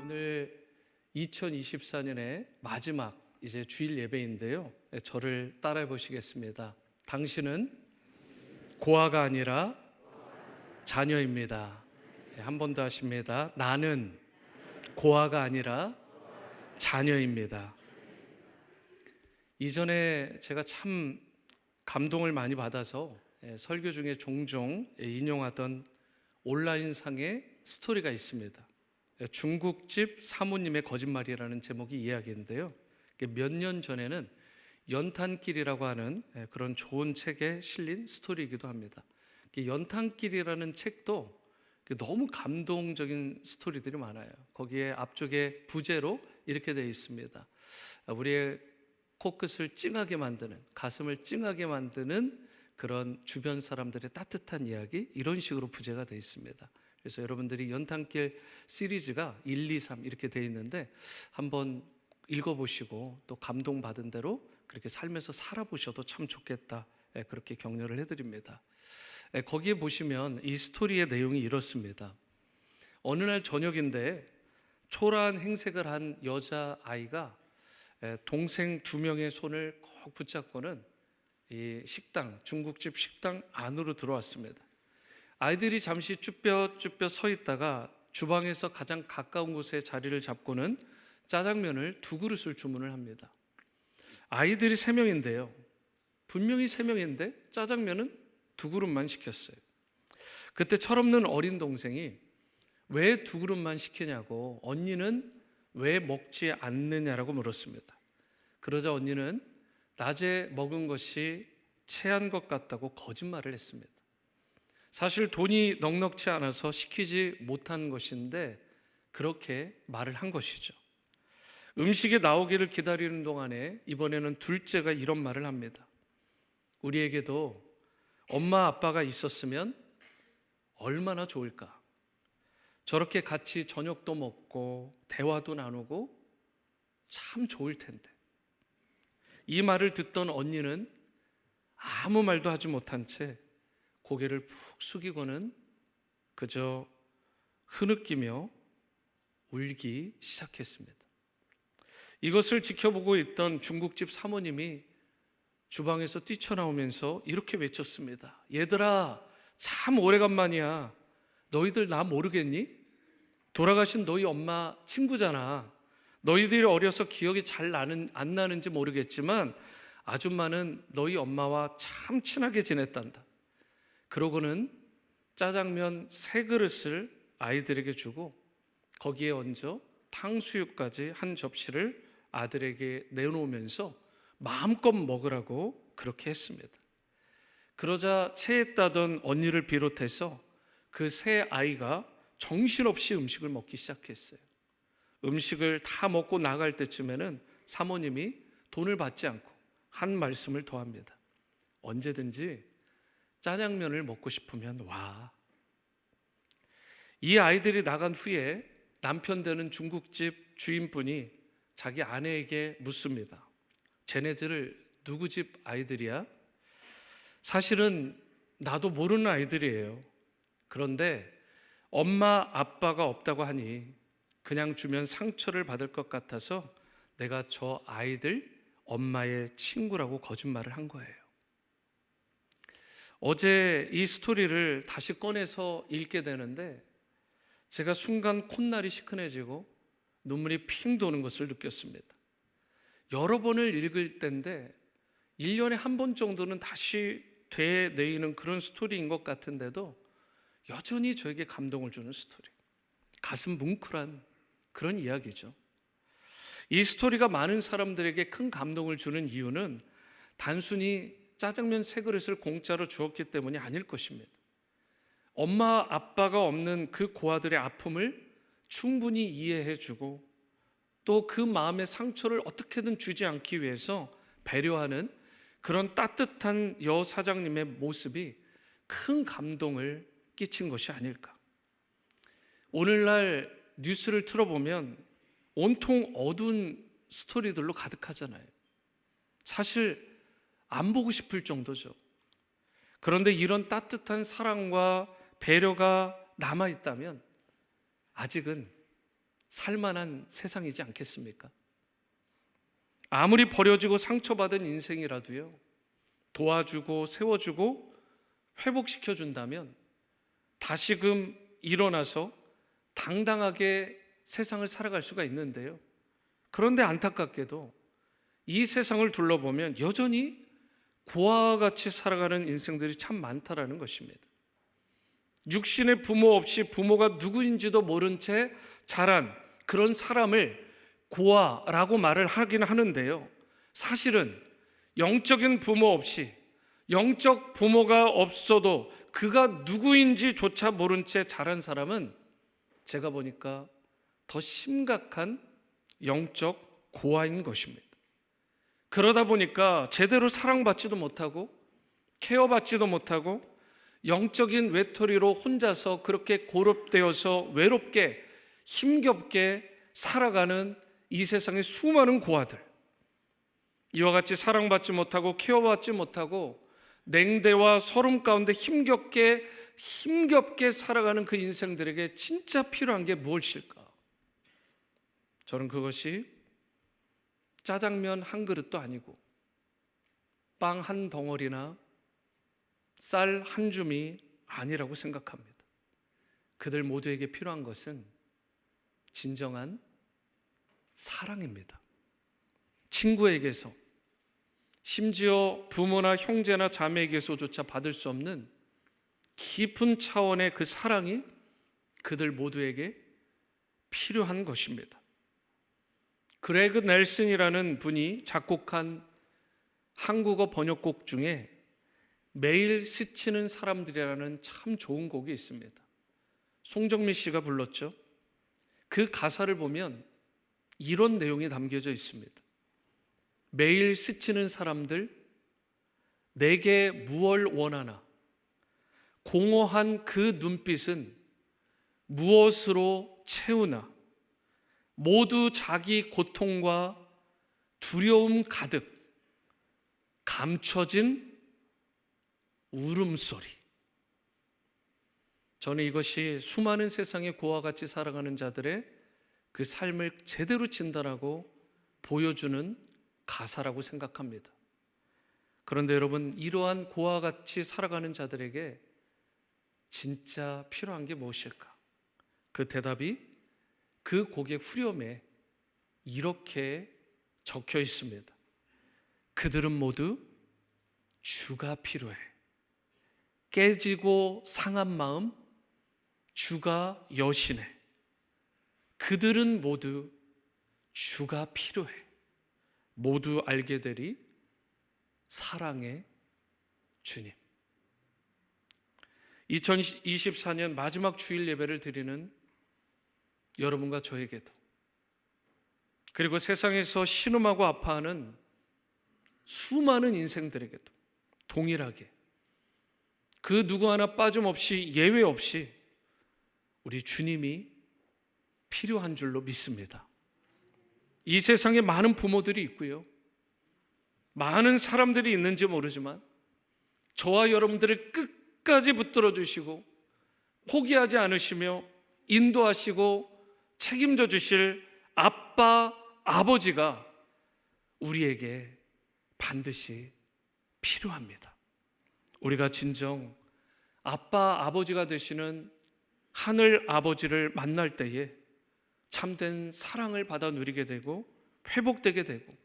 오늘 2024년의 마지막 이제 주일 예배인데요. 저를 따라해 보시겠습니다. 당신은 고아가 아니라 자녀입니다. 한 번 더 하십니다. 나는 고아가 아니라 자녀입니다. 이전에 제가 참 감동을 많이 받아서 설교 중에 종종 인용하던 온라인상의 스토리가 있습니다. 중국집 사모님의 거짓말이라는 제목이 이야기인데요. 몇 년 전에는 연탄길이라고 하는 그런 좋은 책에 실린 스토리이기도 합니다. 연탄길이라는 책도 너무 감동적인 스토리들이 많아요. 거기에 앞쪽에 부제로 이렇게 되어 있습니다. 우리의 코끝을 찡하게 만드는, 가슴을 찡하게 만드는 그런 주변 사람들의 따뜻한 이야기, 이런 식으로 부제가 되어 있습니다. 그래서 여러분들이 연탄길 시리즈가 1, 2, 3 이렇게 되어 있는데 한번 읽어보시고 또 감동받은 대로 그렇게 삶에서 살아보셔도 참 좋겠다, 그렇게 격려를 해드립니다. 거기에 보시면 이 스토리의 내용이 이렇습니다. 어느 날 저녁인데 초라한 행색을 한 여자아이가 동생 2명의 손을 꼭 붙잡고는 이 식당, 중국집 식당 안으로 들어왔습니다. 아이들이 잠시 쭈뼛쭈뼛 서 있다가 주방에서 가장 가까운 곳에 자리를 잡고는 짜장면을 2그릇을 주문을 합니다. 아이들이 3명인데요. 분명히 3명인데 짜장면은 2그릇만 시켰어요. 그때 철없는 어린 동생이 왜 2그릇만 시키냐고, 언니는 왜 먹지 않느냐라고 물었습니다. 그러자 언니는 낮에 먹은 것이 체한 것 같다고 거짓말을 했습니다. 사실 돈이 넉넉치 않아서 시키지 못한 것인데 그렇게 말을 한 것이죠. 음식이 나오기를 기다리는 동안에 이번에는 둘째가 이런 말을 합니다. 우리에게도 엄마 아빠가 있었으면 얼마나 좋을까. 저렇게 같이 저녁도 먹고 대화도 나누고 참 좋을 텐데. 이 말을 듣던 언니는 아무 말도 하지 못한 채 고개를 푹 숙이고는 그저 흐느끼며 울기 시작했습니다. 이것을 지켜보고 있던 중국집 사모님이 주방에서 뛰쳐나오면서 이렇게 외쳤습니다. 얘들아, 참 오래간만이야. 너희들 나 모르겠니? 돌아가신 너희 엄마 친구잖아. 너희들이 어려서 기억이 잘 안 나는지 모르겠지만 아줌마는 너희 엄마와 참 친하게 지냈단다. 그러고는 짜장면 3그릇을 아이들에게 주고 거기에 얹어 탕수육까지 한 접시를 아들에게 내놓으면서 마음껏 먹으라고 그렇게 했습니다. 그러자 체했다던 언니를 비롯해서 그 3아이가 정신없이 음식을 먹기 시작했어요. 음식을 다 먹고 나갈 때쯤에는 사모님이 돈을 받지 않고 한 말씀을 더합니다. 언제든지 짜장면을 먹고 싶으면 와. 이 아이들이 나간 후에 남편 되는 중국집 주인분이 자기 아내에게 묻습니다. 쟤네들 누구 집 아이들이야? 사실은 나도 모르는 아이들이에요. 그런데 엄마 아빠가 없다고 하니 그냥 주면 상처를 받을 것 같아서 내가 저 아이들 엄마의 친구라고 거짓말을 한 거예요. 어제 이 스토리를 다시 꺼내서 읽게 되는데 제가 순간 콧날이 시큰해지고 눈물이 핑 도는 것을 느꼈습니다. 여러 번을 읽을 때인데 1년에 한 번 정도는 다시 되뇌이는 그런 스토리인 것 같은데도 여전히 저에게 감동을 주는 스토리, 가슴 뭉클한 그런 이야기죠. 이 스토리가 많은 사람들에게 큰 감동을 주는 이유는 단순히 짜장면 3그릇을 공짜로 주었기 때문이 아닐 것입니다. 엄마 아빠가 없는 그 고아들의 아픔을 충분히 이해해주고 또 그 마음의 상처를 어떻게든 주지 않기 위해서 배려하는 그런 따뜻한 여 사장님의 모습이 큰 감동을 끼친 것이 아닐까. 오늘날 뉴스를 틀어보면 온통 어두운 스토리들로 가득하잖아요. 사실 안 보고 싶을 정도죠. 그런데 이런 따뜻한 사랑과 배려가 남아있다면 아직은 살만한 세상이지 않겠습니까? 아무리 버려지고 상처받은 인생이라도요, 도와주고 세워주고 회복시켜준다면 다시금 일어나서 당당하게 세상을 살아갈 수가 있는데요. 그런데 안타깝게도 이 세상을 둘러보면 여전히 고아와 같이 살아가는 인생들이 참 많다라는 것입니다. 육신의 부모 없이 부모가 누구인지도 모른 채 자란 그런 사람을 고아라고 말을 하긴 하는데요, 사실은 영적인 부모 없이, 영적 부모가 없어도 그가 누구인지조차 모른 채 자란 사람은 제가 보니까 더 심각한 영적 고아인 것입니다. 그러다 보니까 제대로 사랑받지도 못하고 케어받지도 못하고 영적인 외톨이로 혼자서 그렇게 고립되어서 외롭게 힘겹게 살아가는 이 세상의 수많은 고아들, 이와 같이 사랑받지 못하고 케어받지 못하고 냉대와 서름 가운데 힘겹게 살아가는 그 인생들에게 진짜 필요한 게 무엇일까? 저는 그것이 짜장면 한 그릇도 아니고 빵 한 덩어리나 쌀 한 줌이 아니라고 생각합니다. 그들 모두에게 필요한 것은 진정한 사랑입니다. 친구에게서, 심지어 부모나 형제나 자매에게서조차 받을 수 없는 깊은 차원의 그 사랑이 그들 모두에게 필요한 것입니다. 그레그 넬슨이라는 분이 작곡한 한국어 번역곡 중에 매일 스치는 사람들이라는 참 좋은 곡이 있습니다. 송정민 씨가 불렀죠. 그 가사를 보면 이런 내용이 담겨져 있습니다. 매일 스치는 사람들, 내게 무얼 원하나, 공허한 그 눈빛은 무엇으로 채우나, 모두 자기 고통과 두려움 가득 감춰진 울음소리. 저는 이것이 수많은 세상의 고아와 같이 살아가는 자들의 그 삶을 제대로 진단하고 보여주는 가사라고 생각합니다. 그런데 여러분, 이러한 고아와 같이 살아가는 자들에게 진짜 필요한 게 무엇일까? 그 대답이 그 곡의 후렴에 이렇게 적혀 있습니다. 그들은 모두 주가 필요해. 깨지고 상한 마음 주가 여신해. 그들은 모두 주가 필요해. 모두 알게 되리 사랑의 주님. 2024년 마지막 주일 예배를 드리는 여러분과 저에게도, 그리고 세상에서 신음하고 아파하는 수많은 인생들에게도 동일하게 그 누구 하나 빠짐없이, 예외 없이 우리 주님이 필요한 줄로 믿습니다. 이 세상에 많은 부모들이 있고요, 많은 사람들이 있는지 모르지만 저와 여러분들을 끝까지 붙들어 주시고 포기하지 않으시며 인도하시고 책임져 주실 아빠, 아버지가 우리에게 반드시 필요합니다. 우리가 진정 아빠, 아버지가 되시는 하늘 아버지를 만날 때에 참된 사랑을 받아 누리게 되고 회복되게 되고,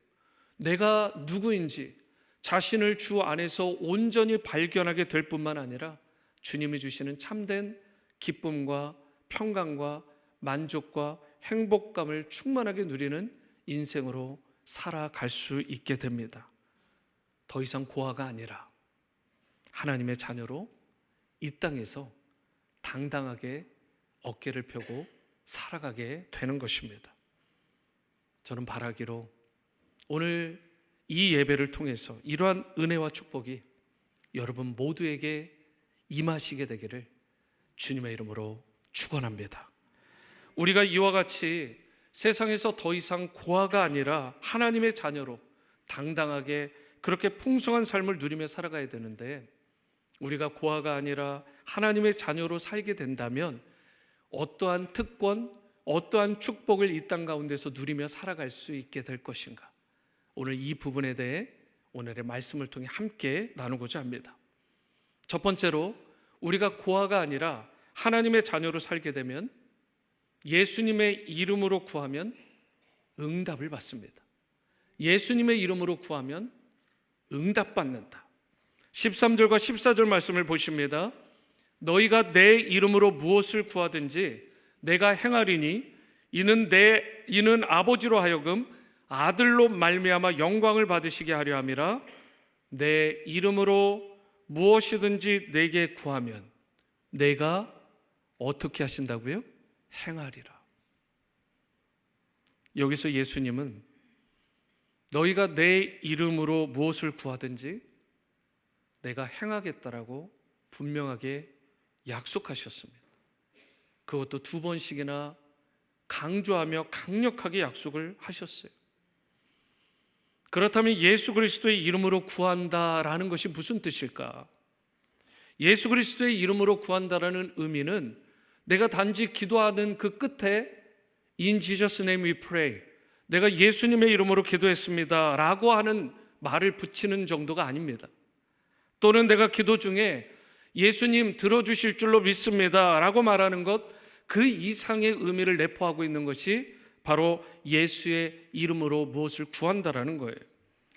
내가 누구인지 자신을 주 안에서 온전히 발견하게 될 뿐만 아니라 주님이 주시는 참된 기쁨과 평강과 만족과 행복감을 충만하게 누리는 인생으로 살아갈 수 있게 됩니다. 더 이상 고아가 아니라 하나님의 자녀로 이 땅에서 당당하게 어깨를 펴고 살아가게 되는 것입니다. 저는 바라기로 오늘 이 예배를 통해서 이러한 은혜와 축복이 여러분 모두에게 임하시게 되기를 주님의 이름으로 축원합니다. 우리가 이와 같이 세상에서 더 이상 고아가 아니라 하나님의 자녀로 당당하게 그렇게 풍성한 삶을 누리며 살아가야 되는데, 우리가 고아가 아니라 하나님의 자녀로 살게 된다면 어떠한 특권, 어떠한 축복을 이 땅 가운데서 누리며 살아갈 수 있게 될 것인가? 오늘 이 부분에 대해 오늘의 말씀을 통해 함께 나누고자 합니다. 첫 번째로, 우리가 고아가 아니라 하나님의 자녀로 살게 되면 예수님의 이름으로 구하면 응답을 받습니다. 예수님의 이름으로 구하면 응답받는다. 13절과 14절 말씀을 보십니다. 너희가 내 이름으로 무엇을 구하든지 내가 행하리니 이는 아버지로 하여금 아들로 말미암아 영광을 받으시게 하려 함이라. 내 이름으로 무엇이든지 내게 구하면 내가 어떻게 하신다고요? 행하리라. 여기서 예수님은 너희가 내 이름으로 무엇을 구하든지 내가 행하겠다라고 분명하게 약속하셨습니다. 그것도 2번씩이나 강조하며 강력하게 약속을 하셨어요. 그렇다면 예수 그리스도의 이름으로 구한다라는 것이 무슨 뜻일까? 예수 그리스도의 이름으로 구한다라는 의미는 내가 단지 기도하는 그 끝에 In Jesus' name we pray, 내가 예수님의 이름으로 기도했습니다 라고 하는 말을 붙이는 정도가 아닙니다. 또는 내가 기도 중에 예수님 들어주실 줄로 믿습니다 라고 말하는 것, 그 이상의 의미를 내포하고 있는 것이 바로 예수의 이름으로 무엇을 구한다라는 거예요.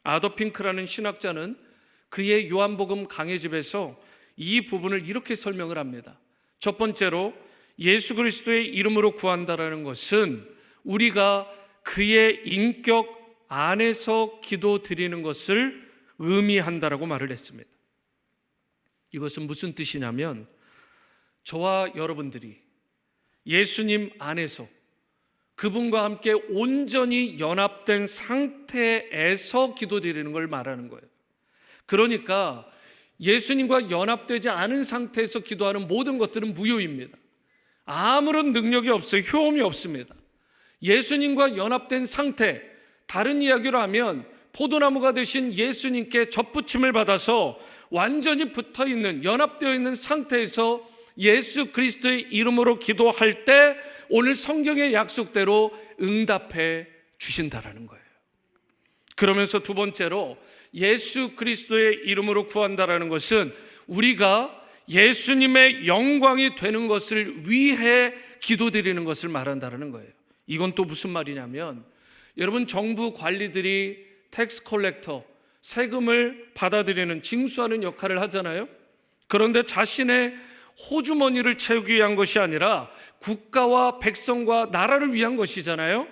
아더 핑크라는 신학자는 그의 요한복음 강해집에서 이 부분을 이렇게 설명을 합니다. 첫 번째로, 예수 그리스도의 이름으로 구한다라는 것은 우리가 그의 인격 안에서 기도 드리는 것을 의미한다라고 말을 했습니다. 이것은 무슨 뜻이냐면, 저와 여러분들이 예수님 안에서 그분과 함께 온전히 연합된 상태에서 기도드리는 걸 말하는 거예요. 그러니까 예수님과 연합되지 않은 상태에서 기도하는 모든 것들은 무효입니다. 아무런 능력이 없어요. 효험이 없습니다. 예수님과 연합된 상태, 다른 이야기로 하면 포도나무가 되신 예수님께 접붙임을 받아서 완전히 붙어있는, 연합되어 있는 상태에서 예수 그리스도의 이름으로 기도할 때 오늘 성경의 약속대로 응답해 주신다라는 거예요. 그러면서 2번째로, 예수 그리스도의 이름으로 구한다라는 것은 우리가 예수님의 영광이 되는 것을 위해 기도드리는 것을 말한다는 거예요. 이건 또 무슨 말이냐면, 여러분, 정부 관리들이 텍스 컬렉터, 세금을 받아들이는, 징수하는 역할을 하잖아요. 그런데 자신의 호주머니를 채우기 위한 것이 아니라 국가와 백성과 나라를 위한 것이잖아요.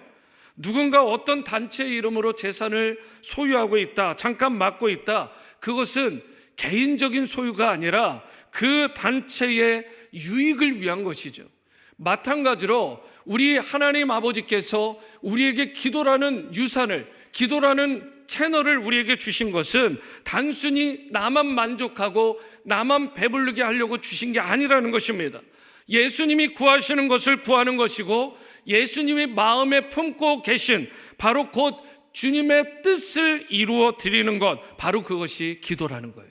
누군가 어떤 단체의 이름으로 재산을 소유하고 있다, 잠깐 맡고 있다, 그것은 개인적인 소유가 아니라 그 단체의 유익을 위한 것이죠. 마찬가지로 우리 하나님 아버지께서 우리에게 기도라는 유산을, 기도라는 채널을 우리에게 주신 것은 단순히 나만 만족하고 나만 배부르게 하려고 주신 게 아니라는 것입니다. 예수님이 구하시는 것을 구하는 것이고, 예수님이 마음에 품고 계신 바로 곧 주님의 뜻을 이루어 드리는 것, 바로 그것이 기도라는 거예요.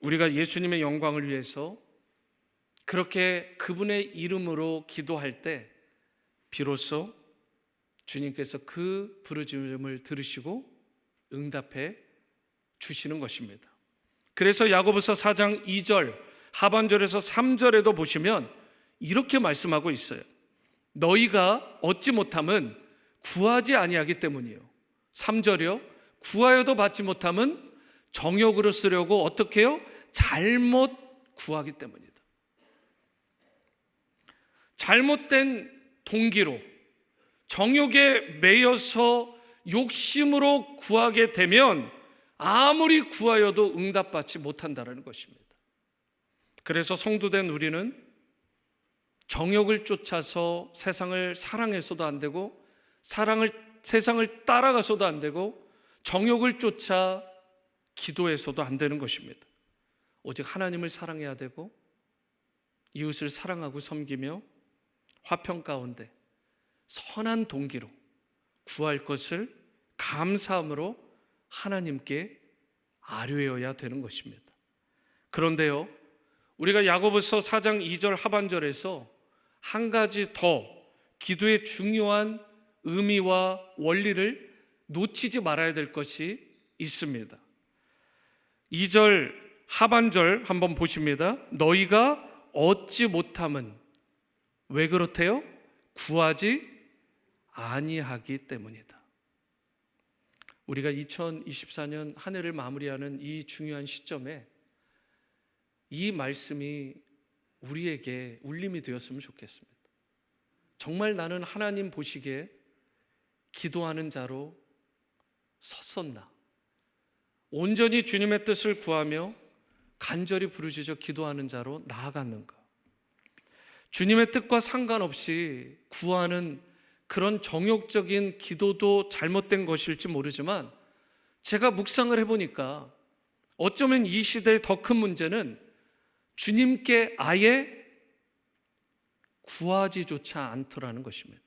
우리가 예수님의 영광을 위해서 그렇게 그분의 이름으로 기도할 때 비로소 주님께서 그 부르짖음을 들으시고 응답해 주시는 것입니다. 그래서 야고보서 4장 2절 하반절에서 3절에도 보시면 이렇게 말씀하고 있어요. 너희가 얻지 못함은 구하지 아니하기 때문이에요. 3절이요. 구하여도 받지 못함은 정욕으로 쓰려고 어떻게 해요? 잘못 구하기 때문이다. 잘못된 동기로, 정욕에 매여서 욕심으로 구하게 되면 아무리 구하여도 응답받지 못한다는 것입니다. 그래서 성도된 우리는 정욕을 쫓아서 세상을 사랑해서도 안 되고, 세상을 따라가서도 안 되고, 정욕을 쫓아 기도해서도 안 되는 것입니다. 오직 하나님을 사랑해야 되고, 이웃을 사랑하고 섬기며 화평 가운데 선한 동기로 구할 것을 감사함으로 하나님께 아뢰어야 되는 것입니다. 그런데요, 우리가 야고보서 4장 2절 하반절에서 한 가지 더 기도의 중요한 의미와 원리를 놓치지 말아야 될 것이 있습니다. 2절 하반절 한번 보십니다. 너희가 얻지 못함은 왜 그렇대요? 구하지 아니하기 때문이다. 우리가 2024년 한 해를 마무리하는 이 중요한 시점에 이 말씀이 우리에게 울림이 되었으면 좋겠습니다. 정말 나는 하나님 보시기에 기도하는 자로 섰었나? 온전히 주님의 뜻을 구하며 간절히 부르짖어 기도하는 자로 나아갔는가? 주님의 뜻과 상관없이 구하는 그런 정욕적인 기도도 잘못된 것일지 모르지만 제가 묵상을 해보니까 어쩌면 이 시대의 더 큰 문제는 주님께 아예 구하지조차 않더라는 것입니다.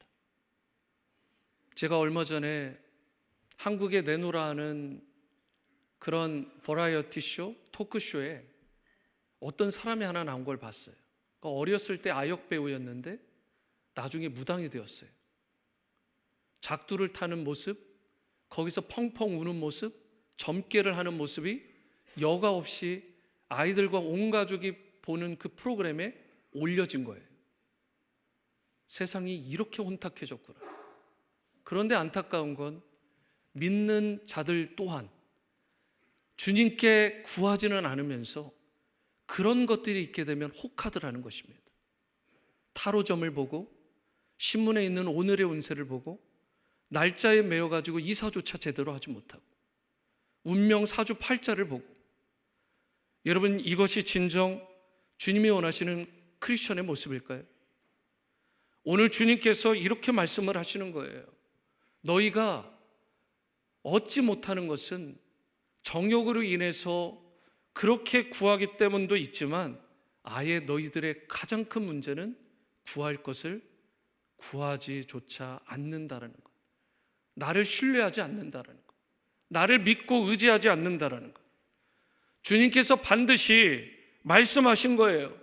제가 얼마 전에 한국에 내노라 하는 그런 버라이어티 쇼, 토크쇼에 어떤 사람이 하나 나온 걸 봤어요. 어렸을 때 아역 배우였는데 나중에 무당이 되었어요. 작두를 타는 모습, 거기서 펑펑 우는 모습, 점괘를 하는 모습이 여과 없이 아이들과 온 가족이 보는 그 프로그램에 올려진 거예요. 세상이 이렇게 혼탁해졌구나. 그런데 안타까운 건 믿는 자들 또한 주님께 구하지는 않으면서 그런 것들이 있게 되면 혹하더라는 것입니다. 타로점을 보고 신문에 있는 오늘의 운세를 보고 날짜에 매여가지고 이사조차 제대로 하지 못하고 운명 사주 팔자를 보고, 여러분 이것이 진정 주님이 원하시는 크리스천의 모습일까요? 오늘 주님께서 이렇게 말씀을 하시는 거예요. 너희가 얻지 못하는 것은 정욕으로 인해서 그렇게 구하기 때문도 있지만 아예 너희들의 가장 큰 문제는 구할 것을 구하지조차 않는다라는 것, 나를 신뢰하지 않는다라는 것, 나를 믿고 의지하지 않는다라는 것. 주님께서 반드시 말씀하신 거예요.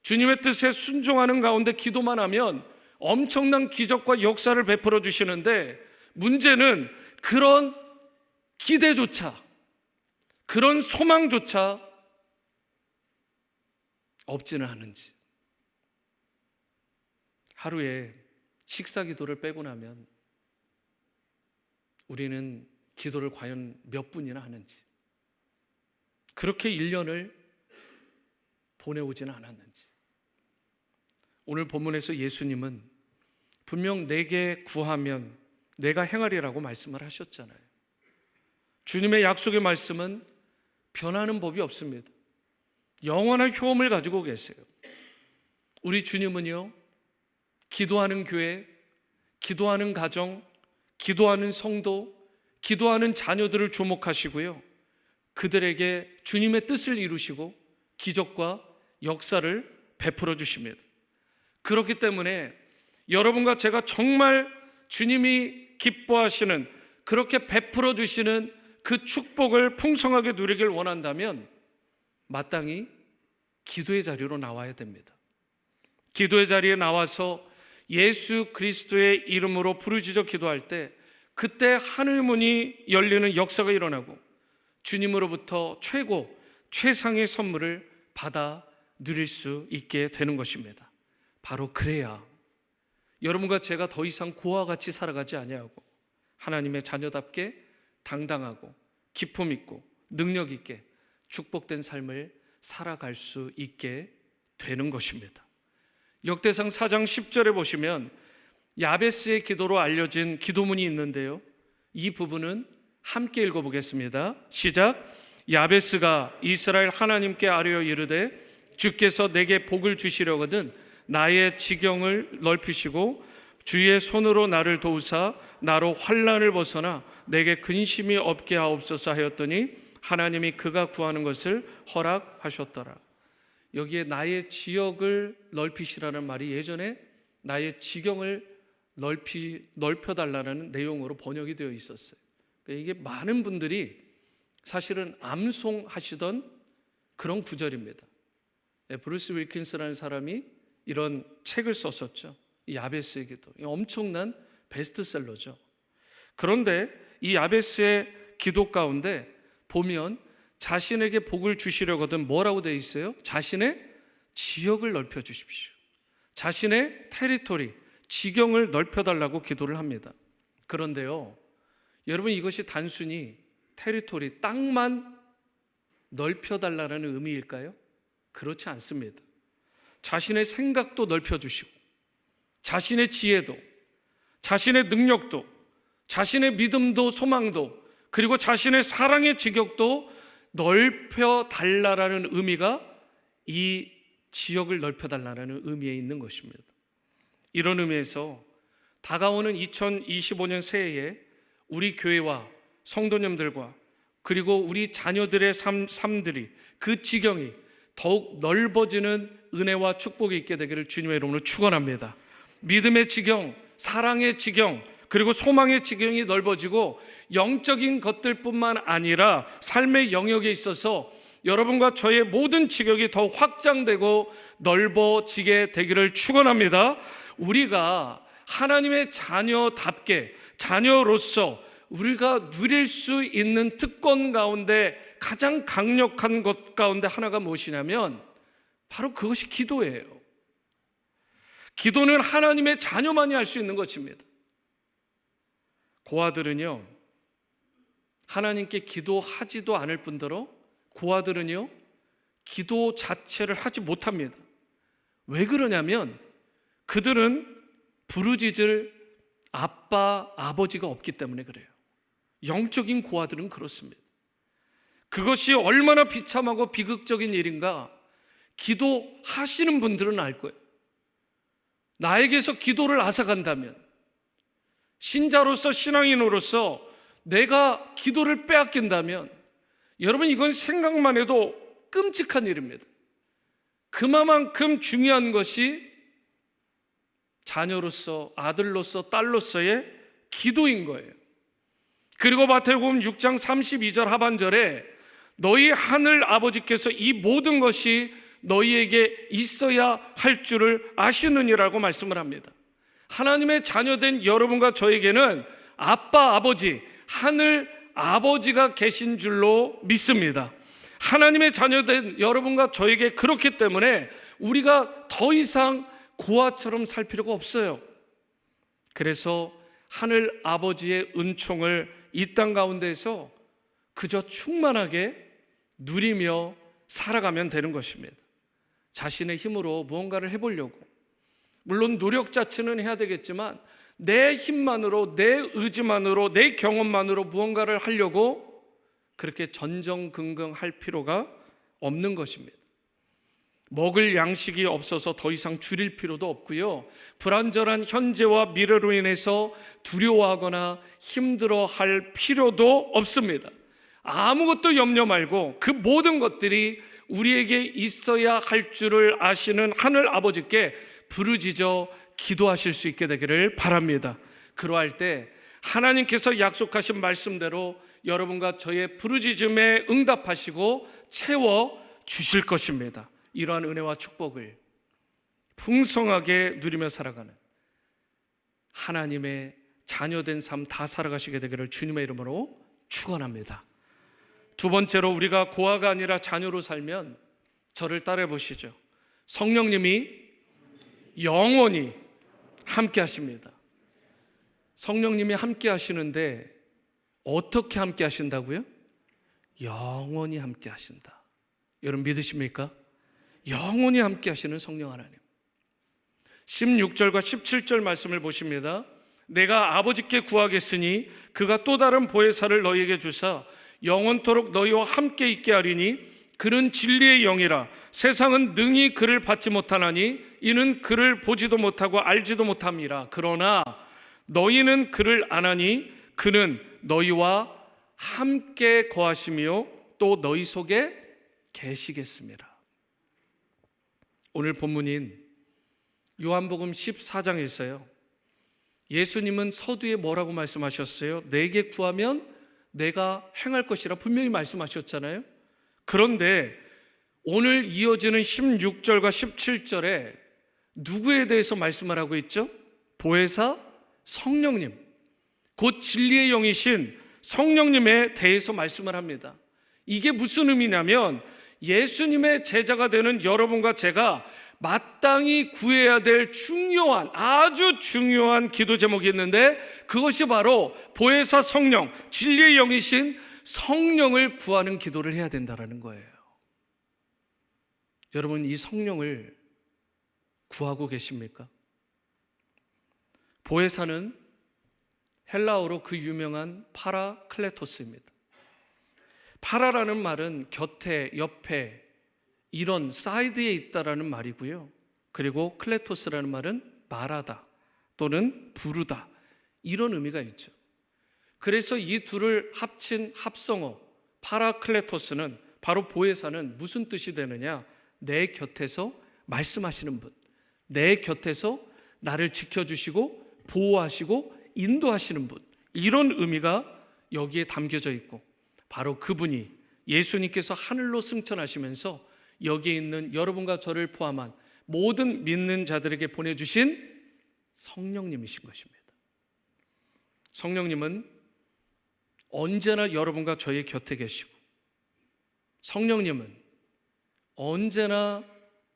주님의 뜻에 순종하는 가운데 기도만 하면 엄청난 기적과 역사를 베풀어 주시는데 문제는 그런 기대조차, 그런 소망조차 없지는 않은지. 하루에 식사 기도를 빼고 나면 우리는 기도를 과연 몇 분이나 하는지, 그렇게 1년을 보내오지는 않았는지. 오늘 본문에서 예수님은 분명 내게 구하면 내가 행하리라고 말씀을 하셨잖아요. 주님의 약속의 말씀은 변하는 법이 없습니다. 영원한 효험을 가지고 계세요. 우리 주님은요, 기도하는 교회, 기도하는 가정, 기도하는 성도, 기도하는 자녀들을 주목하시고요, 그들에게 주님의 뜻을 이루시고 기적과 역사를 베풀어 주십니다. 그렇기 때문에 여러분과 제가 정말 주님이 기뻐하시는, 그렇게 베풀어 주시는 그 축복을 풍성하게 누리길 원한다면 마땅히 기도의 자리로 나와야 됩니다. 기도의 자리에 나와서 예수 그리스도의 이름으로 부르짖어 기도할 때 그때 하늘 문이 열리는 역사가 일어나고 주님으로부터 최고, 최상의 선물을 받아 누릴 수 있게 되는 것입니다. 바로 그래야 여러분과 제가 더 이상 고와 같이 살아가지 아니하고 하나님의 자녀답게 당당하고 기품 있고 능력 있게 축복된 삶을 살아갈 수 있게 되는 것입니다. 역대상 4장 10절에 보시면 야베스의 기도로 알려진 기도문이 있는데요, 이 부분은 함께 읽어보겠습니다. 시작. 야베스가 이스라엘 하나님께 아뢰어 이르되 주께서 내게 복을 주시려거든 나의 지경을 넓히시고 주의 손으로 나를 도우사 나로 환난을 벗어나 내게 근심이 없게 하옵소서 하였더니 하나님이 그가 구하는 것을 허락하셨더라. 여기에 나의 지역을 넓히시라는 말이 예전에 나의 지경을 넓혀달라는 내용으로 번역이 되어 있었어요. 이게 많은 분들이 사실은 암송하시던 그런 구절입니다. 브루스 윌킨스라는 사람이 이런 책을 썼었죠. 이 야베스의 기도. 엄청난 베스트셀러죠. 그런데 이 야베스의 기도 가운데 보면 자신에게 복을 주시려거든 뭐라고 되어 있어요? 자신의 지역을 넓혀 주십시오. 자신의 테리토리, 지경을 넓혀달라고 기도를 합니다. 그런데요, 여러분, 이것이 단순히 테리토리, 땅만 넓혀달라는 의미일까요? 그렇지 않습니다. 자신의 생각도 넓혀주시고, 자신의 지혜도, 자신의 능력도, 자신의 믿음도 소망도, 그리고 자신의 사랑의 지격도 넓혀달라는 의미가 이 지역을 넓혀달라는 의미에 있는 것입니다. 이런 의미에서 다가오는 2025년 새해에 우리 교회와 성도님들과 그리고 우리 자녀들의 삶들이, 그 지경이 더욱 넓어지는 은혜와 축복이 있게 되기를 주님의 이름으로 축원합니다. 믿음의 지경, 사랑의 지경, 그리고 소망의 지경이 넓어지고 영적인 것들뿐만 아니라 삶의 영역에 있어서 여러분과 저의 모든 지경이 더 확장되고 넓어지게 되기를 축원합니다. 우리가 하나님의 자녀답게, 자녀로서 우리가 누릴 수 있는 특권 가운데 가장 강력한 것 가운데 하나가 무엇이냐면 바로 그것이 기도예요. 기도는 하나님의 자녀만이 할 수 있는 것입니다. 고아들은요, 하나님께 기도하지도 않을 뿐더러 고아들은요, 기도 자체를 하지 못합니다. 왜 그러냐면 그들은 부르짖을 아빠, 아버지가 없기 때문에 그래요. 영적인 고아들은 그렇습니다. 그것이 얼마나 비참하고 비극적인 일인가 기도하시는 분들은 알 거예요. 나에게서 기도를 앗아간다면, 신자로서, 신앙인으로서 내가 기도를 빼앗긴다면, 여러분, 이건 생각만 해도 끔찍한 일입니다. 그만큼 중요한 것이 자녀로서, 아들로서, 딸로서의 기도인 거예요. 그리고 마태복음 6장 32절 하반절에 너희 하늘 아버지께서 이 모든 것이 너희에게 있어야 할 줄을 아시느니라고 말씀을 합니다. 하나님의 자녀된 여러분과 저에게는 아빠, 아버지, 하늘 아버지가 계신 줄로 믿습니다. 하나님의 자녀된 여러분과 저에게 그렇기 때문에 우리가 더 이상 고아처럼 살 필요가 없어요. 그래서 하늘 아버지의 은총을 이 땅 가운데에서 그저 충만하게 누리며 살아가면 되는 것입니다. 자신의 힘으로 무언가를 해보려고, 물론 노력 자체는 해야 되겠지만 내 힘만으로, 내 의지만으로, 내 경험만으로 무언가를 하려고 그렇게 전전긍긍할 필요가 없는 것입니다. 먹을 양식이 없어서 더 이상 줄일 필요도 없고요, 불안전한 현재와 미래로 인해서 두려워하거나 힘들어할 필요도 없습니다. 아무것도 염려 말고 그 모든 것들이 우리에게 있어야 할 줄을 아시는 하늘 아버지께 부르짖어 기도하실 수 있게 되기를 바랍니다. 그러할 때 하나님께서 약속하신 말씀대로 여러분과 저의 부르짖음에 응답하시고 채워 주실 것입니다. 이러한 은혜와 축복을 풍성하게 누리며 살아가는 하나님의 자녀된 삶 다 살아가시게 되기를 주님의 이름으로 축원합니다. 두 번째로, 우리가 고아가 아니라 자녀로 살면 저를 따라해 보시죠. 성령님이 영원히 함께 하십니다. 성령님이 함께 하시는데 어떻게 함께 하신다고요? 영원히 함께 하신다. 여러분 믿으십니까? 영원히 함께 하시는 성령 하나님. 16절과 17절 말씀을 보십니다. 내가 아버지께 구하겠으니 그가 또 다른 보혜사를 너희에게 주사 영원토록 너희와 함께 있게 하리니 그는 진리의 영이라. 세상은 능히 그를 받지 못하나니 이는 그를 보지도 못하고 알지도 못함이라. 그러나 너희는 그를 아나니 그는 너희와 함께 거하시며 또 너희 속에 계시겠습니다. 오늘 본문인 요한복음 14장에서요, 예수님은 서두에 뭐라고 말씀하셨어요? 내게 구하면 내가 행할 것이라 분명히 말씀하셨잖아요. 그런데 오늘 이어지는 16절과 17절에 누구에 대해서 말씀을 하고 있죠? 보혜사 성령님, 곧 진리의 영이신 성령님에 대해서 말씀을 합니다. 이게 무슨 의미냐면 예수님의 제자가 되는 여러분과 제가 마땅히 구해야 될 중요한, 아주 중요한 기도 제목이 있는데, 그것이 바로 보혜사 성령, 진리의 영이신 성령을 구하는 기도를 해야 된다는 거예요. 여러분, 이 성령을 구하고 계십니까? 보혜사는 헬라어로 그 유명한 파라클레토스입니다. 파라라는 말은 곁에, 옆에, 이런 사이드에 있다라는 말이고요. 그리고 클레토스라는 말은 말하다 또는 부르다, 이런 의미가 있죠. 그래서 이 둘을 합친 합성어 파라클레토스는, 바로 보혜사는 무슨 뜻이 되느냐? 내 곁에서 말씀하시는 분, 내 곁에서 나를 지켜주시고 보호하시고 인도하시는 분, 이런 의미가 여기에 담겨져 있고, 바로 그분이 예수님께서 하늘로 승천하시면서 여기에 있는 여러분과 저를 포함한 모든 믿는 자들에게 보내주신 성령님이신 것입니다. 성령님은 언제나 여러분과 저의 곁에 계시고, 성령님은 언제나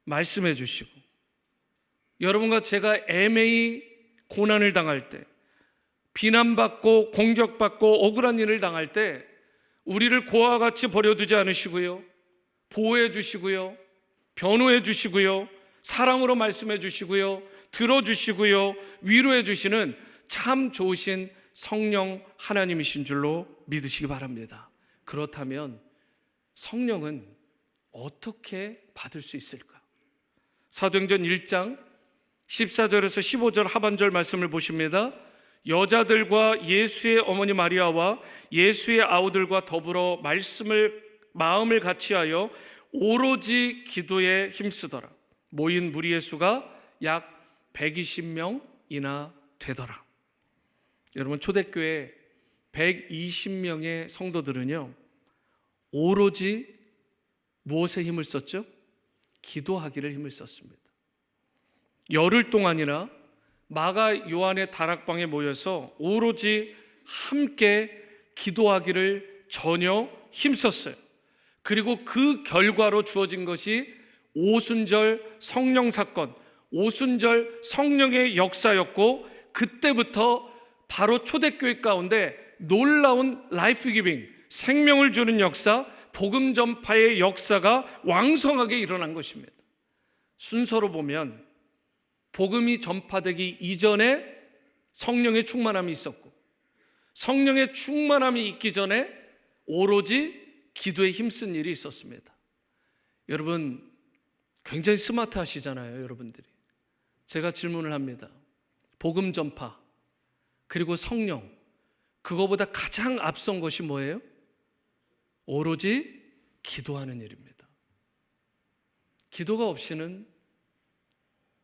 말씀해 주시고, 여러분과 제가 애매히 고난을 당할 때, 비난받고 공격받고 억울한 일을 당할 때 우리를 고아와 같이 버려두지 않으시고요, 보호해 주시고요, 변호해 주시고요, 사랑으로 말씀해 주시고요, 들어주시고요, 위로해 주시는 참 좋으신 성령 하나님이신 줄로 믿으시기 바랍니다. 그렇다면 성령은 어떻게 받을 수 있을까? 사도행전 1장 14절에서 15절 하반절 말씀을 보십니다. 여자들과 예수의 어머니 마리아와 예수의 아우들과 더불어 마음을 같이하여 오로지 기도에 힘쓰더라. 모인 무리의 수가 약 120명이나 되더라. 여러분, 초대교회 120명의 성도들은요, 오로지 무엇에 힘을 썼죠? 기도하기를 힘을 썼습니다. 열흘 동안이나 마가 요한의 다락방에 모여서 오로지 함께 기도하기를 전혀 힘썼어요. 그리고 그 결과로 주어진 것이 오순절 성령 사건, 오순절 성령의 역사였고, 그때부터 바로 초대교회 가운데 놀라운 라이프 기빙, 생명을 주는 역사, 복음 전파의 역사가 왕성하게 일어난 것입니다. 순서로 보면 복음이 전파되기 이전에 성령의 충만함이 있었고, 성령의 충만함이 있기 전에 오로지 기도에 힘쓴 일이 있었습니다. 여러분, 굉장히 스마트하시잖아요, 여러분들이. 제가 질문을 합니다. 복음 전파, 그리고 성령, 그거보다 가장 앞선 것이 뭐예요? 오로지 기도하는 일입니다. 기도가 없이는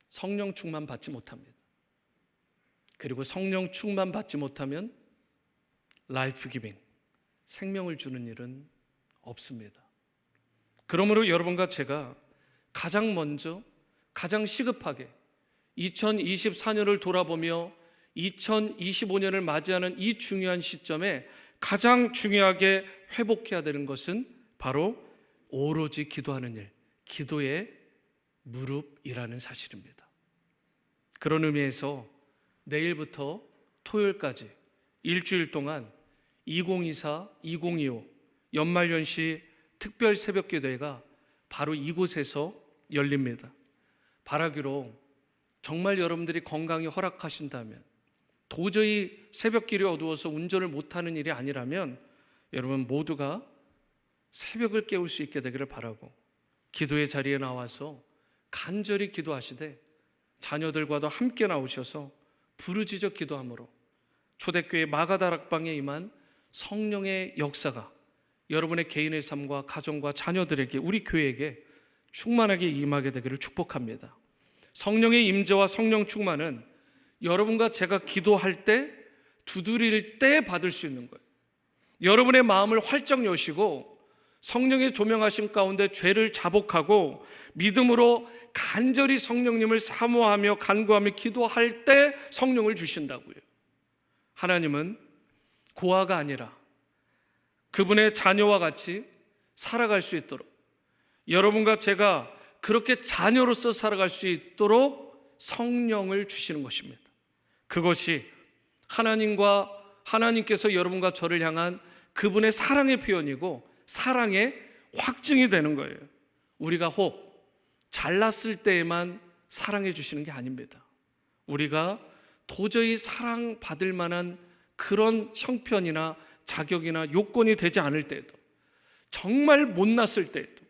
성령 충만 받지 못합니다. 그리고 성령 충만 받지 못하면 라이프 기빙, 생명을 주는 일은 없습니다. 그러므로 여러분과 제가 가장 먼저, 가장 시급하게 2024년을 돌아보며 2025년을 맞이하는 이 중요한 시점에 가장 중요하게 회복해야 되는 것은 바로 오로지 기도하는 일, 기도의 무릎이라는 사실입니다. 그런 의미에서 내일부터 토요일까지 일주일 동안 2024, 2025 연말연시 특별 새벽기도회가 바로 이곳에서 열립니다. 바라기로 정말 여러분들이 건강이 허락하신다면, 도저히 새벽길이 어두워서 운전을 못하는 일이 아니라면 여러분 모두가 새벽을 깨울 수 있게 되기를 바라고, 기도의 자리에 나와서 간절히 기도하시되 자녀들과도 함께 나오셔서 부르짖어 기도함으로 초대교회 마가다락방에 임한 성령의 역사가 여러분의 개인의 삶과 가정과 자녀들에게, 우리 교회에게 충만하게 임하게 되기를 축복합니다. 성령의 임재와 성령 충만은 여러분과 제가 기도할 때, 두드릴 때 받을 수 있는 거예요. 여러분의 마음을 활짝 여시고 성령의 조명하심 가운데 죄를 자복하고 믿음으로 간절히 성령님을 사모하며 간구하며 기도할 때 성령을 주신다고요. 하나님은 고아가 아니라 그분의 자녀와 같이 살아갈 수 있도록, 여러분과 제가 그렇게 자녀로서 살아갈 수 있도록 성령을 주시는 것입니다. 그것이 하나님께서 여러분과 저를 향한 그분의 사랑의 표현이고 사랑의 확증이 되는 거예요. 우리가 혹 잘났을 때에만 사랑해 주시는 게 아닙니다. 우리가 도저히 사랑받을 만한 그런 형편이나 자격이나 요건이 되지 않을 때에도, 정말 못났을 때에도,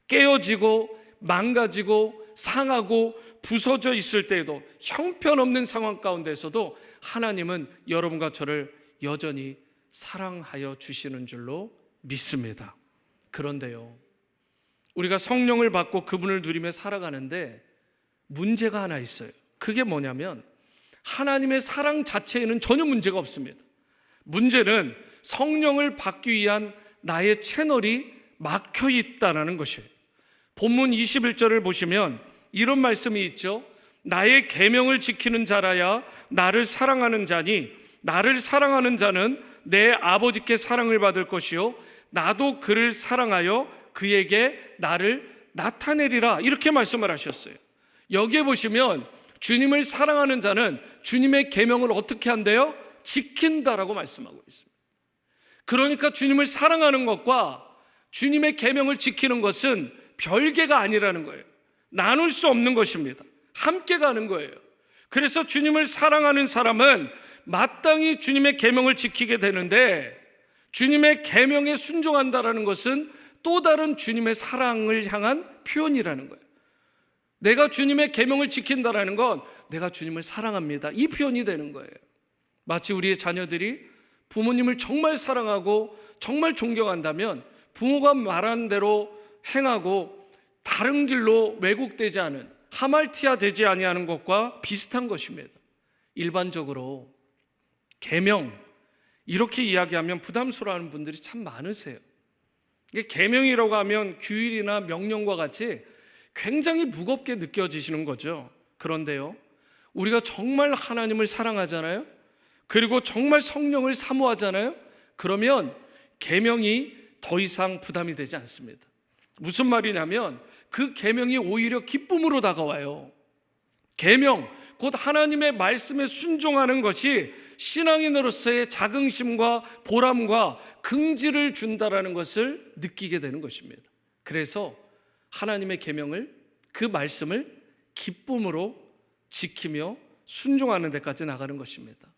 깨어지고 망가지고 상하고 부서져 있을 때에도, 형편없는 상황 가운데서도 하나님은 여러분과 저를 여전히 사랑하여 주시는 줄로 믿습니다. 그런데요, 우리가 성령을 받고 그분을 누리며 살아가는데 문제가 하나 있어요. 그게 뭐냐면 하나님의 사랑 자체에는 전혀 문제가 없습니다. 문제는 성령을 받기 위한 나의 채널이 막혀 있다는 것이에요. 본문 21절을 보시면 이런 말씀이 있죠. 나의 계명을 지키는 자라야 나를 사랑하는 자니 나를 사랑하는 자는 내 아버지께 사랑을 받을 것이요 나도 그를 사랑하여 그에게 나를 나타내리라, 이렇게 말씀을 하셨어요. 여기에 보시면 주님을 사랑하는 자는 주님의 계명을 어떻게 한대요? 지킨다라고 말씀하고 있습니다. 그러니까 주님을 사랑하는 것과 주님의 계명을 지키는 것은 별개가 아니라는 거예요. 나눌 수 없는 것입니다. 함께 가는 거예요. 그래서 주님을 사랑하는 사람은 마땅히 주님의 계명을 지키게 되는데, 주님의 계명에 순종한다라는 것은 또 다른 주님의 사랑을 향한 표현이라는 거예요. 내가 주님의 계명을 지킨다라는 건 내가 주님을 사랑합니다, 이 표현이 되는 거예요. 마치 우리의 자녀들이 부모님을 정말 사랑하고 정말 존경한다면 부모가 말한 대로 행하고 다른 길로 왜곡되지 않은, 하말티아 되지 아니하는 것과 비슷한 것입니다. 일반적으로 계명 이렇게 이야기하면 부담스러워하는 분들이 참 많으세요. 이게 계명이라고 하면 규율이나 명령과 같이 굉장히 무겁게 느껴지시는 거죠. 그런데요, 우리가 정말 하나님을 사랑하잖아요. 그리고 정말 성령을 사모하잖아요. 그러면 계명이 더 이상 부담이 되지 않습니다. 무슨 말이냐면 그 계명이 오히려 기쁨으로 다가와요. 계명, 곧 하나님의 말씀에 순종하는 것이 신앙인으로서의 자긍심과 보람과 긍지를 준다라는 것을 느끼게 되는 것입니다. 그래서 하나님의 계명을, 그 말씀을 기쁨으로 지키며 순종하는 데까지 나가는 것입니다.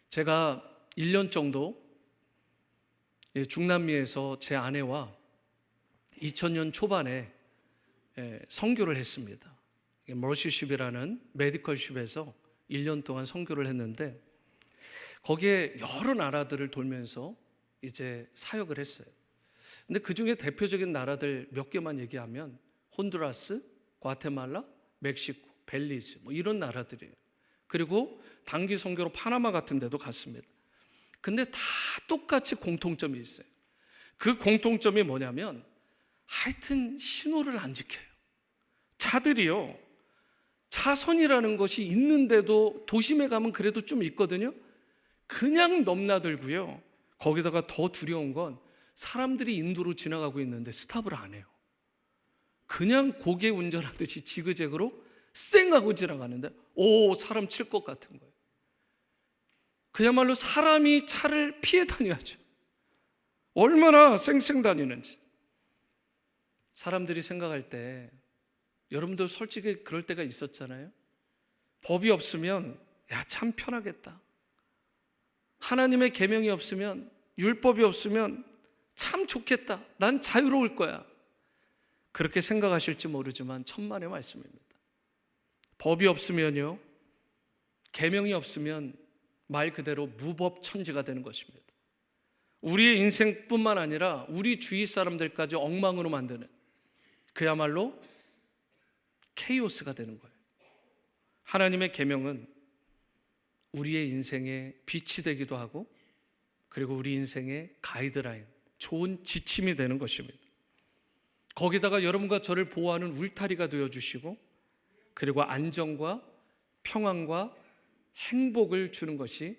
제가 1년 정도 중남미에서 제 아내와 2000년 초반에 선교를 했습니다. 머시쉽이라는 메디컬쉽에서 1년 동안 선교를 했는데, 거기에 여러 나라들을 돌면서 이제 사역을 했어요. 근데 그 중에 대표적인 나라들 몇 개만 얘기하면 혼두라스, 과테말라, 멕시코, 벨리즈 이런 나라들이에요. 그리고 단기 선교로 파나마 같은 데도 갔습니다. 근데 다 똑같이 공통점이 있어요. 그 공통점이 뭐냐면 하여튼 신호를 안 지켜요. 차들이요, 차선이라는 것이 있는데도 도심에 가면 그래도 좀 있거든요. 그냥 넘나들고요. 거기다가 더 두려운 건 사람들이 인도로 지나가고 있는데 스탑을 안 해요. 그냥 고개 운전하듯이 지그재그로 쌩하고 지나가는데 사람 칠 것 같은 거예요. 그야말로 사람이 차를 피해 다녀야죠. 얼마나 쌩쌩 다니는지. 사람들이 생각할 때, 여러분들 솔직히 그럴 때가 있었잖아요. 법이 없으면 참 편하겠다. 하나님의 계명이 없으면, 율법이 없으면 참 좋겠다. 난 자유로울 거야. 그렇게 생각하실지 모르지만 천만의 말씀입니다. 법이 없으면요, 계명이 없으면 말 그대로 무법천지가 되는 것입니다. 우리의 인생뿐만 아니라 우리 주위 사람들까지 엉망으로 만드는, 그야말로 케이오스가 되는 거예요. 하나님의 계명은 우리의 인생의 빛이 되기도 하고, 그리고 우리 인생의 가이드라인, 좋은 지침이 되는 것입니다. 거기다가 여러분과 저를 보호하는 울타리가 되어주시고, 그리고 안정과 평안과 행복을 주는 것이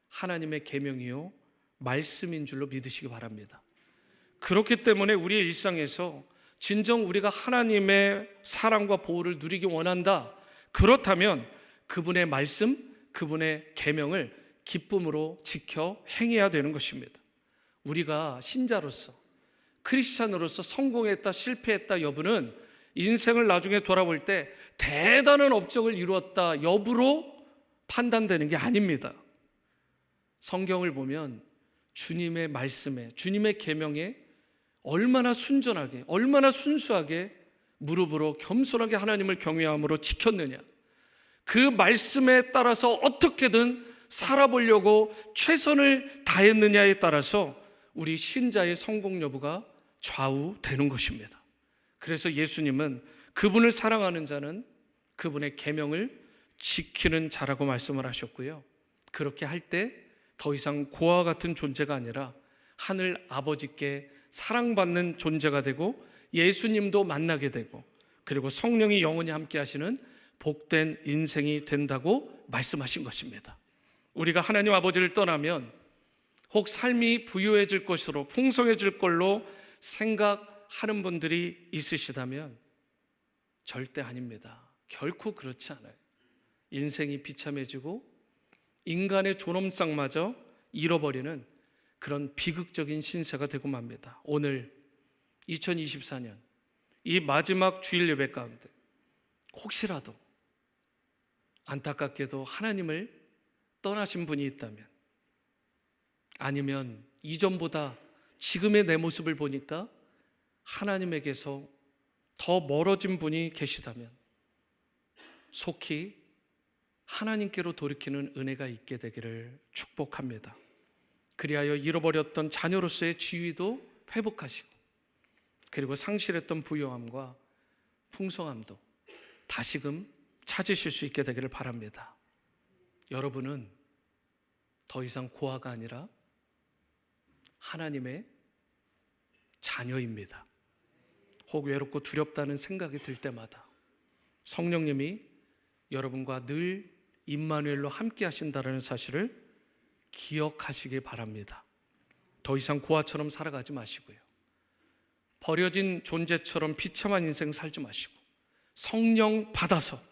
하나님의 계명이요 말씀인 줄로 믿으시기 바랍니다. 그렇기 때문에 우리의 일상에서 진정 우리가 하나님의 사랑과 보호를 누리기 원한다, 그렇다면 그분의 말씀, 그분의 계명을 기쁨으로 지켜 행해야 되는 것입니다. 우리가 신자로서, 크리스찬으로서 성공했다 실패했다 여부는 인생을 나중에 돌아볼 때 대단한 업적을 이루었다 여부로 판단되는 게 아닙니다. 성경을 보면 주님의 말씀에, 주님의 계명에 얼마나 순전하게, 얼마나 순수하게 무릎으로 겸손하게 하나님을 경외함으로 지켰느냐, 그 말씀에 따라서 어떻게든 살아보려고 최선을 다했느냐에 따라서 우리 신자의 성공 여부가 좌우되는 것입니다. 그래서 예수님은 그분을 사랑하는 자는 그분의 계명을 지키는 자라고 말씀을 하셨고요, 그렇게 할 때 더 이상 고아와 같은 존재가 아니라 하늘 아버지께 사랑받는 존재가 되고, 예수님도 만나게 되고, 그리고 성령이 영원히 함께 하시는 복된 인생이 된다고 말씀하신 것입니다. 우리가 하나님 아버지를 떠나면 혹 삶이 부유해질 것으로, 풍성해질 걸로 생각하는 분들이 있으시다면 절대 아닙니다. 결코 그렇지 않아요. 인생이 비참해지고 인간의 존엄성마저 잃어버리는 그런 비극적인 신세가 되고 맙니다. 오늘 2024년 이 마지막 주일 예배 가운데 혹시라도 안타깝게도 하나님을 떠나신 분이 있다면, 아니면 이전보다 지금의 내 모습을 보니까 하나님에게서 더 멀어진 분이 계시다면 속히 하나님께로 돌이키는 은혜가 있게 되기를 축복합니다. 그리하여 잃어버렸던 자녀로서의 지위도 회복하시고, 그리고 상실했던 부요함과 풍성함도 다시금 찾으실 수 있게 되기를 바랍니다. 여러분은 더 이상 고아가 아니라 하나님의 자녀입니다. 혹 외롭고 두렵다는 생각이 들 때마다 성령님이 여러분과 늘 임마누엘로 함께 하신다는 사실을 기억하시기 바랍니다. 더 이상 고아처럼 살아가지 마시고요, 버려진 존재처럼 비참한 인생 살지 마시고 성령 받아서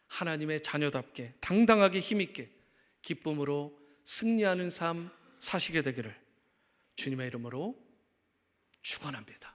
하나님의 자녀답게 당당하게 힘있게 기쁨으로 승리하는 삶 사시게 되기를 주님의 이름으로 축원합니다.